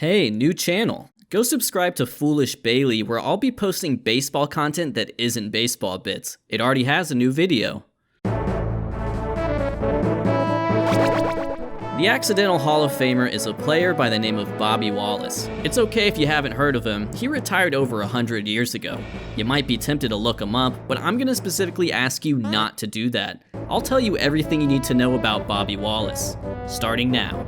Hey, new channel. Go subscribe to Foolish Bailey, where I'll be posting baseball content that isn't baseball bits. It already has a new video. The Accidental Hall of Famer is a player by the name of Bobby Wallace. It's okay if you haven't heard of him, he retired over 100 years ago. You might be tempted to look him up, but I'm gonna specifically ask you not to do that. I'll tell you everything you need to know about Bobby Wallace, starting now.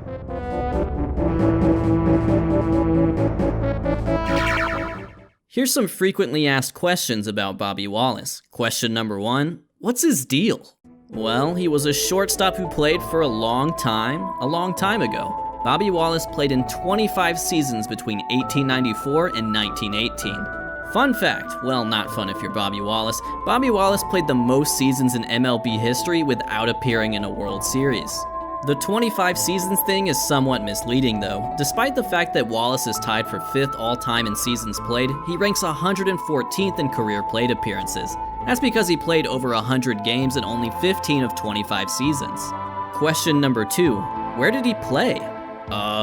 Here's some frequently asked questions about Bobby Wallace. Question number 1, what's his deal? Well, he was a shortstop who played for a long time ago. Bobby Wallace played in 25 seasons between 1894 and 1918. Fun fact, well, not fun if you're Bobby Wallace. Bobby Wallace played the most seasons in MLB history without appearing in a World Series. The 25 seasons thing is somewhat misleading though. Despite the fact that Wallace is tied for 5th all-time in seasons played, he ranks 114th in career plate appearances. That's because he played over 100 games in only 15 of 25 seasons. Question number 2, where did he play?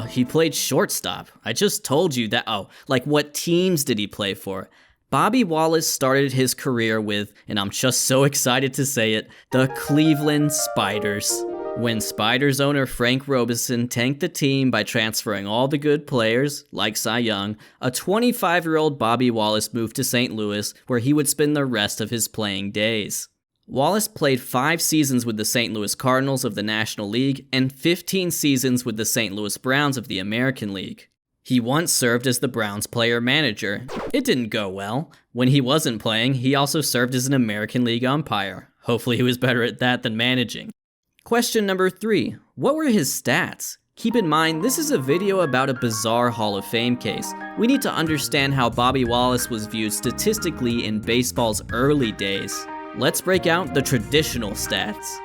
He played shortstop. I just told you that. Like what teams did he play for? Bobby Wallace started his career with, and I'm just so excited to say it, the Cleveland Spiders. When Spiders owner Frank Robinson tanked the team by transferring all the good players, like Cy Young, a 25-year-old Bobby Wallace moved to St. Louis, where he would spend the rest of his playing days. Wallace played 5 seasons with the St. Louis Cardinals of the National League and 15 seasons with the St. Louis Browns of the American League. He once served as the Browns player-manager. It didn't go well. When he wasn't playing, he also served as an American League umpire. Hopefully he was better at that than managing. Question number 3, what were his stats? Keep in mind, this is a video about a bizarre Hall of Fame case. We need to understand how Bobby Wallace was viewed statistically in baseball's early days. Let's break out the traditional stats.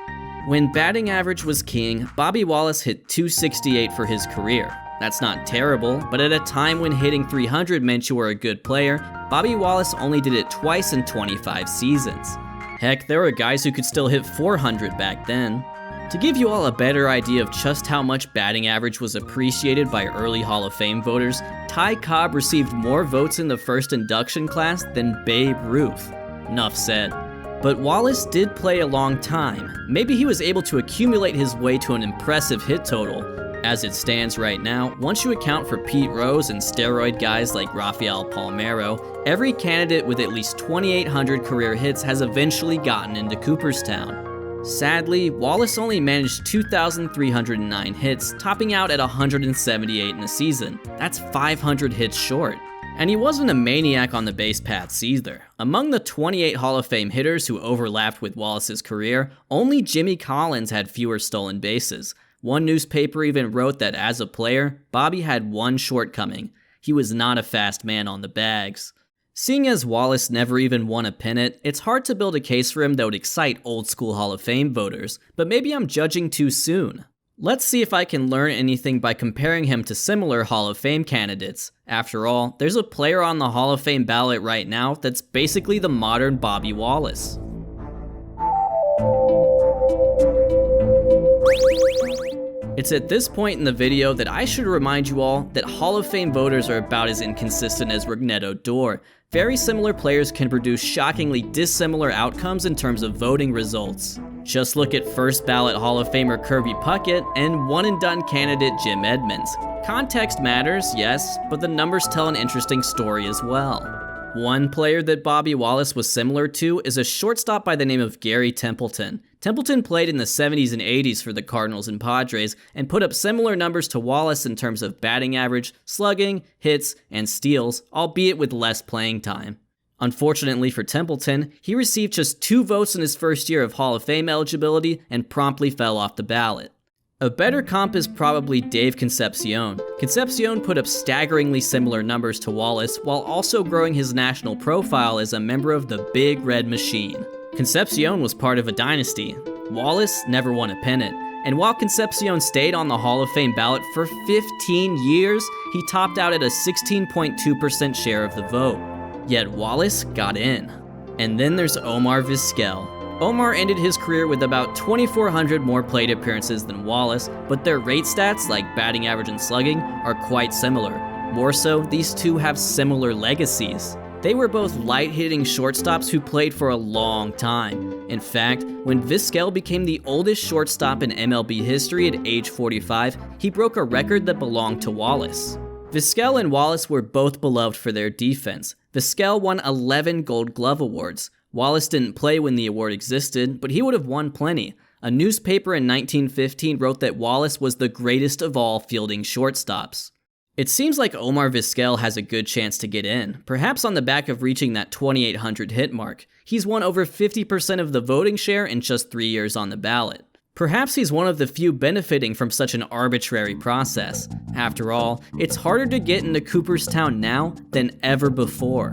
When batting average was king, Bobby Wallace hit .268 for his career. That's not terrible, but at a time when hitting .300 meant you were a good player, Bobby Wallace only did it twice in 25 seasons. Heck, there were guys who could still hit .400 back then. To give you all a better idea of just how much batting average was appreciated by early Hall of Fame voters, Ty Cobb received more votes in the first induction class than Babe Ruth. Enough said. But Wallace did play a long time. Maybe he was able to accumulate his way to an impressive hit total. As it stands right now, once you account for Pete Rose and steroid guys like Rafael Palmeiro, every candidate with at least 2,800 career hits has eventually gotten into Cooperstown. Sadly, Wallace only managed 2,309 hits, topping out at 178 in a season. That's 500 hits short. And he wasn't a maniac on the base paths either. Among the 28 Hall of Fame hitters who overlapped with Wallace's career, only Jimmy Collins had fewer stolen bases. One newspaper even wrote that as a player, Bobby had one shortcoming. He was not a fast man on the bags. Seeing as Wallace never even won a pennant, it's hard to build a case for him that would excite old school Hall of Fame voters, but maybe I'm judging too soon. Let's see if I can learn anything by comparing him to similar Hall of Fame candidates. After all, there's a player on the Hall of Fame ballot right now that's basically the modern Bobby Wallace. It's at this point in the video that I should remind you all that Hall of Fame voters are about as inconsistent as Rougned Odor. Very similar players can produce shockingly dissimilar outcomes in terms of voting results. Just look at first ballot Hall of Famer Kirby Puckett and one-and-done candidate Jim Edmonds. Context matters, yes, but the numbers tell an interesting story as well. One player that Bobby Wallace was similar to is a shortstop by the name of Gary Templeton. Templeton played in the 70s and 80s for the Cardinals and Padres and put up similar numbers to Wallace in terms of batting average, slugging, hits, and steals, albeit with less playing time. Unfortunately for Templeton, he received just 2 votes in his first year of Hall of Fame eligibility and promptly fell off the ballot. A better comp is probably Dave Concepcion. Concepcion put up staggeringly similar numbers to Wallace while also growing his national profile as a member of the Big Red Machine. Concepcion was part of a dynasty. Wallace never won a pennant. And while Concepcion stayed on the Hall of Fame ballot for 15 years, he topped out at a 16.2% share of the vote. Yet Wallace got in. And then there's Omar Vizquel. Omar ended his career with about 2,400 more plate appearances than Wallace, but their rate stats, like batting average and slugging, are quite similar. More so, these two have similar legacies. They were both light-hitting shortstops who played for a long time. In fact, when Vizquel became the oldest shortstop in MLB history at age 45, he broke a record that belonged to Wallace. Vizquel and Wallace were both beloved for their defense. Vizquel won 11 Gold Glove awards. Wallace didn't play when the award existed, but he would have won plenty. A newspaper in 1915 wrote that Wallace was the greatest of all fielding shortstops. It seems like Omar Vizquel has a good chance to get in, perhaps on the back of reaching that 2,800 hit mark. He's won over 50% of the voting share in just 3 years on the ballot. Perhaps he's one of the few benefiting from such an arbitrary process. After all, it's harder to get into Cooperstown now than ever before.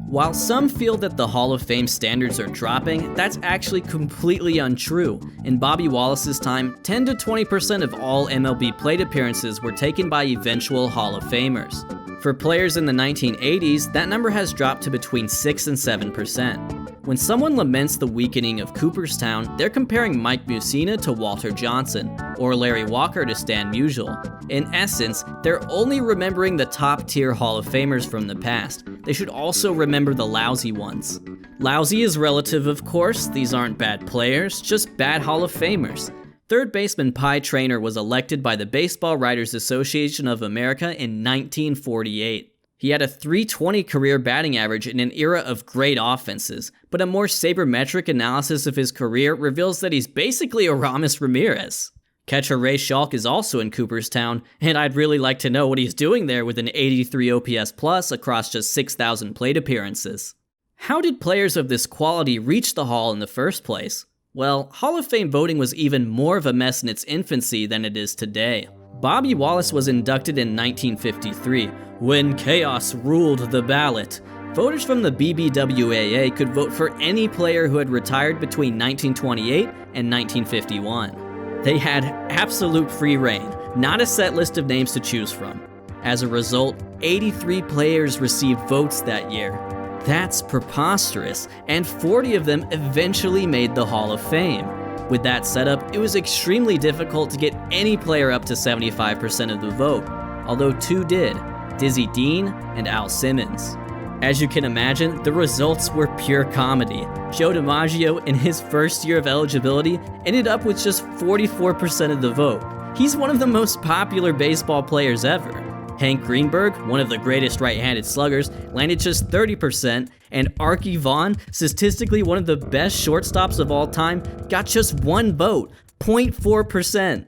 While some feel that the Hall of Fame standards are dropping, that's actually completely untrue. In Bobby Wallace's time, 10 to 20% of all MLB plate appearances were taken by eventual Hall of Famers. For players in the 1980s, that number has dropped to between 6 and 7%. When someone laments the weakening of Cooperstown, they're comparing Mike Mussina to Walter Johnson, or Larry Walker to Stan Musial. In essence, they're only remembering the top-tier Hall of Famers from the past. They should also remember the lousy ones. Lousy is relative, of course. These aren't bad players, just bad Hall of Famers. Third baseman Pie Traynor was elected by the Baseball Writers Association of America in 1948. He had a .320 career batting average in an era of great offenses, but a more sabermetric analysis of his career reveals that he's basically a Aramis Ramirez. Catcher Ray Schalk is also in Cooperstown, and I'd really like to know what he's doing there with an 83 OPS plus across just 6,000 plate appearances. How did players of this quality reach the Hall in the first place? Well, Hall of Fame voting was even more of a mess in its infancy than it is today. Bobby Wallace was inducted in 1953, when chaos ruled the ballot. Voters from the BBWAA could vote for any player who had retired between 1928 and 1951. They had absolute free reign, not a set list of names to choose from. As a result, 83 players received votes that year. That's preposterous, and 40 of them eventually made the Hall of Fame. With that setup, it was extremely difficult to get any player up to 75% of the vote, although two did, Dizzy Dean and Al Simmons. As you can imagine, the results were pure comedy. Joe Dimaggio, in his first year of eligibility, ended up with just 44% of the vote. He's one of the most popular baseball players ever. Hank Greenberg, one of the greatest right-handed sluggers, landed just 30%, and Archie Vaughn, statistically one of the best shortstops of all time, got just one vote, 0.4%.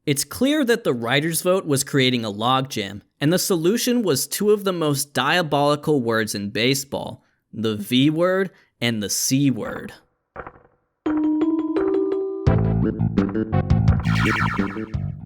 It's clear that the writer's vote was creating a logjam, and the solution was two of the most diabolical words in baseball, the V word and the C word.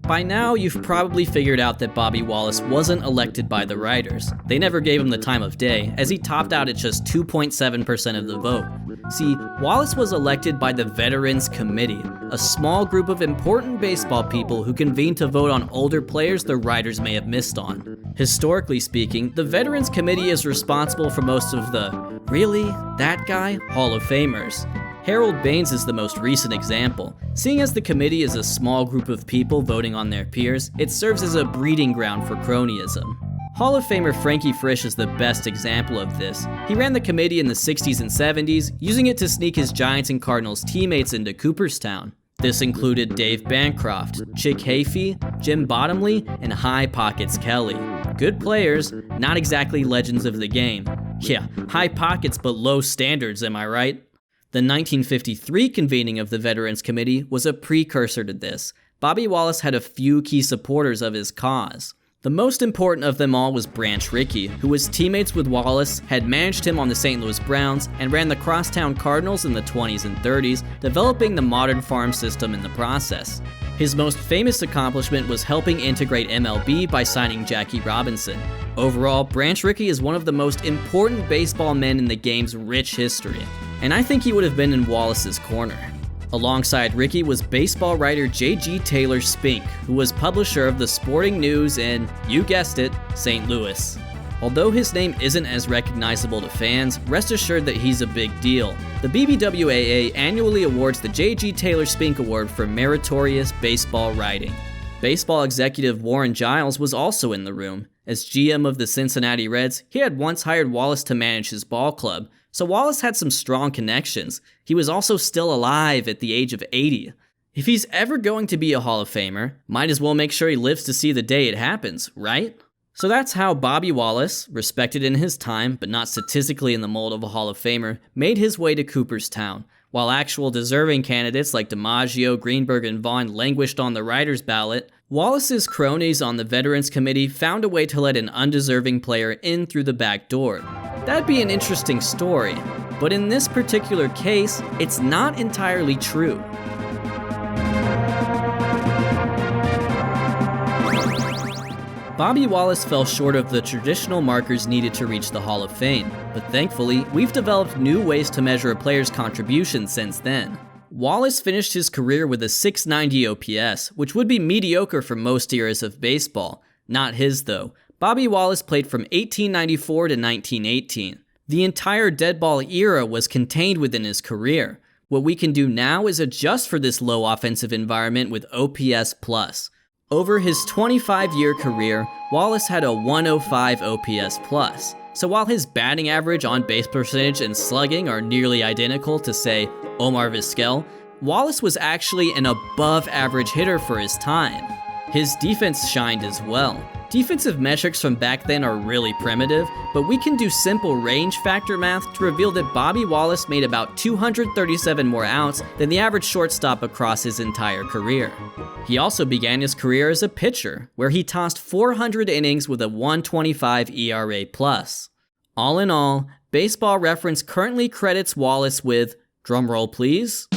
By now, you've probably figured out that Bobby Wallace wasn't elected by the writers. They never gave him the time of day, as he topped out at just 2.7% of the vote. See, Wallace was elected by the Veterans Committee, a small group of important baseball people who convened to vote on older players the writers may have missed on. Historically speaking, the Veterans Committee is responsible for most of the, really, that guy, Hall of Famers. Harold Baines is the most recent example. Seeing as the committee is a small group of people voting on their peers, it serves as a breeding ground for cronyism. Hall of Famer Frankie Frisch is the best example of this. He ran the committee in the 60s and 70s, using it to sneak his Giants and Cardinals teammates into Cooperstown. This included Dave Bancroft, Chick Hafey, Jim Bottomley, and High Pockets Kelly. Good players, not exactly legends of the game. Yeah, high pockets but low standards, am I right? The 1953 convening of the Veterans Committee was a precursor to this. Bobby Wallace had a few key supporters of his cause. The most important of them all was Branch Rickey, who was teammates with Wallace, had managed him on the St. Louis Browns, and ran the Crosstown Cardinals in the 20s and 30s, developing the modern farm system in the process. His most famous accomplishment was helping integrate MLB by signing Jackie Robinson. Overall, Branch Rickey is one of the most important baseball men in the game's rich history, and I think he would have been in Wallace's corner. Alongside Rickey was baseball writer J.G. Taylor Spink, who was publisher of the Sporting News in, you guessed it, St. Louis. Although his name isn't as recognizable to fans, rest assured that he's a big deal. The BBWAA annually awards the J.G. Taylor Spink Award for meritorious baseball writing. Baseball executive Warren Giles was also in the room. As GM of the Cincinnati Reds, he had once hired Wallace to manage his ball club, so Wallace had some strong connections. He was also still alive at the age of 80. If he's ever going to be a Hall of Famer, might as well make sure he lives to see the day it happens, right? So that's how Bobby Wallace, respected in his time but not statistically in the mold of a Hall of Famer, made his way to Cooperstown. While actual deserving candidates like Dimaggio, Greenberg, and Vaughn languished on the writer's ballot, Wallace's cronies on the Veterans Committee found a way to let an undeserving player in through the back door. That'd be an interesting story, but in this particular case, it's not entirely true. Bobby Wallace fell short of the traditional markers needed to reach the Hall of Fame, but thankfully, we've developed new ways to measure a player's contribution since then. Wallace finished his career with a .690 OPS, which would be mediocre for most eras of baseball. Not his though. Bobby Wallace played from 1894 to 1918. The entire dead ball era was contained within his career. What we can do now is adjust for this low offensive environment with OPS+. Over his 25-year career, Wallace had a 105 OPS+. So while his batting average, on-base percentage, and slugging are nearly identical to, say, Omar Vizquel, Wallace was actually an above-average hitter for his time. His defense shined as well. Defensive metrics from back then are really primitive, but we can do simple range factor math to reveal that Bobby Wallace made about 237 more outs than the average shortstop across his entire career. He also began his career as a pitcher, where he tossed 400 innings with a 1.25 ERA+. All in all, Baseball Reference currently credits Wallace with, drumroll please,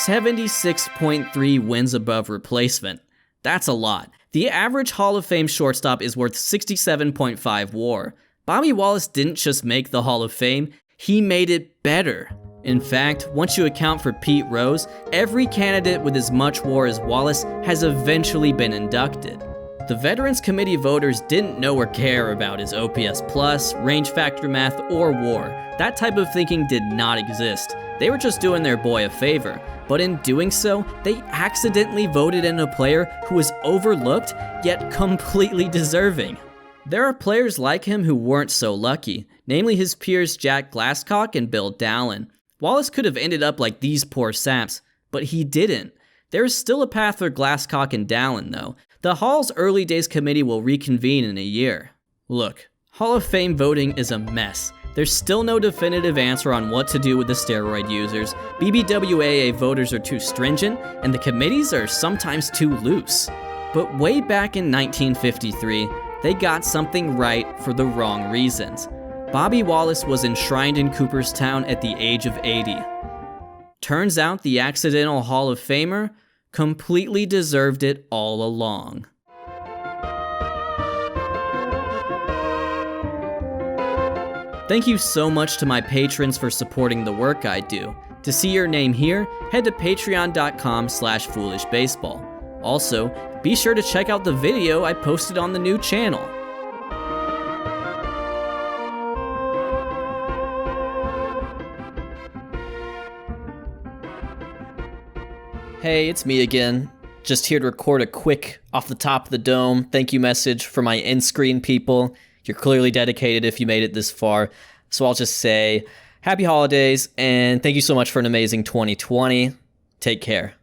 76.3 wins above replacement. That's a lot. The average Hall of Fame shortstop is worth 67.5 WAR. Bobby Wallace didn't just make the Hall of Fame, he made it better. In fact, once you account for Pete Rose, every candidate with as much WAR as Wallace has eventually been inducted. The Veterans Committee voters didn't know or care about his OPS+, range factor math, or WAR. That type of thinking did not exist. They were just doing their boy a favor, but in doing so, they accidentally voted in a player who was overlooked, yet completely deserving. There are players like him who weren't so lucky, namely his peers Jack Glasscock and Bill Dallin. Wallace could have ended up like these poor saps, but he didn't. There is still a path for Glasscock and Dallin, though. The Hall's Early Days Committee will reconvene in a year. Look, Hall of Fame voting is a mess. There's still no definitive answer on what to do with the steroid users. BBWAA voters are too stringent, and the committees are sometimes too loose. But way back in 1953, they got something right for the wrong reasons. Bobby Wallace was enshrined in Cooperstown at the age of 80. Turns out the accidental Hall of Famer completely deserved it all along. Thank you so much to my patrons for supporting the work I do. To see your name here, head to patreon.com/foolishbaseball. Also, be sure to check out the video I posted on the new channel. Hey, it's me again. Just here to record a quick, off the top of the dome, thank you message for my in-screen people. You're clearly dedicated if you made it this far. So I'll just say, happy holidays, and thank you so much for an amazing 2020. Take care.